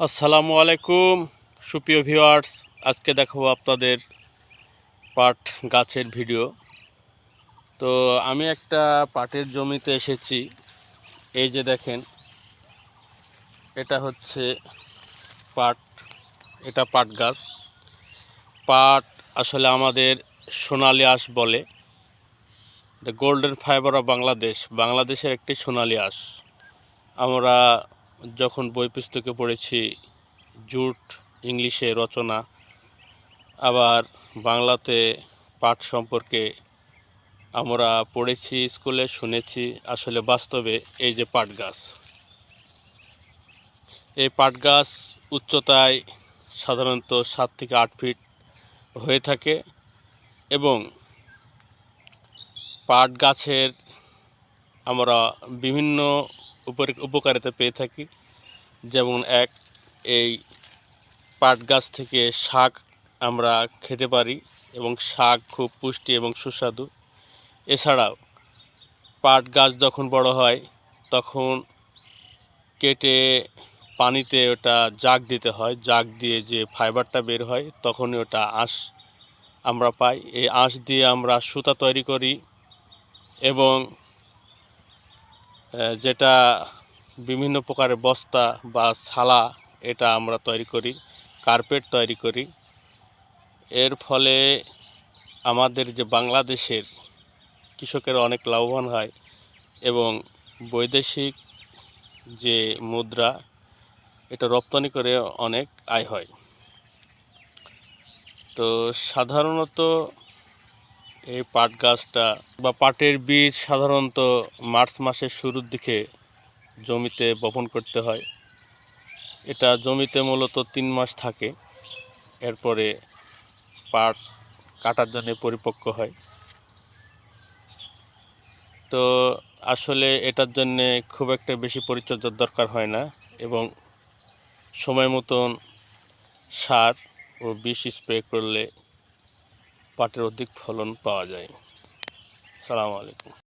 আসসালামু আলাইকুম সুপ্রিয় ভিউয়ার্স, আজকে দেখাবো আপনাদের পাট গাছের ভিডিও। তো আমি একটা পাটের জমিতে এসেছি। এই যে দেখেন, এটা হচ্ছে পাট, এটা পাট গাছ। পাট আসলে আমাদের সোনালী আঁশ বলে, দ্য গোল্ডেন ফাইবার অফ বাংলাদেশের একটি সোনালী আঁশ। আমরা যখন বই পুস্তকে পড়েছি জুট ইংলিশে রচনা, আবার বাংলাতে পাট সম্পর্কে আমরা পড়েছি, স্কুলে শুনেছি। আসলে বাস্তবে এই যে পাট গাছ, এই পাট গাছ উচ্চতায় সাধারণত 7 থেকে 8 ফিট হয়ে থাকে এবং পাট গাছের আমরা বিভিন্ন উপকারিতা পেয়ে থাকি। যেমন এই পাট গাছ থেকে শাক আমরা খেতে পারি এবং শাক খুব পুষ্টি এবং সুস্বাদু। এছাড়াও পাট গাছ যখন বড় হয় তখন কেটে পানিতে ওটা জাগ দিতে হয়, জাগ দিয়ে যে ফাইবারটা বের হয় তখনই ওটা আঁশ আমরা পাই। এই আঁশ দিয়ে আমরা সুতা তৈরি করি এবং যেটা বিভিন্ন প্রকারের বস্তা বা ছালা, এটা আমরা তৈরি করি, কার্পেট তৈরি করি। এর ফলে আমাদের যে বাংলাদেশের কৃষকেরা অনেক লাভবান হয় এবং বৈদেশিক যে মুদ্রা, এটা রপ্তানি করে অনেক আয় হয়। তো সাধারণত এই পাট গাছটা বা পাটের বীজ সাধারণত মার্চ মাসের শুরুর দিকে জমিতে বপন করতে হয়। এটা জমিতে মূলত 3 মাস থাকে, এরপরে পাট কাটার জন্য পরিপক্ক হয়। তো আসলে এটার জন্যে খুব একটা বেশি পরিচর্যার দরকার হয় না এবং সময় মতন সার ও বিষ স্প্রে করলে পাটের অধিক ফলন পাওয়া যায়। আসসালামু আলাইকুম।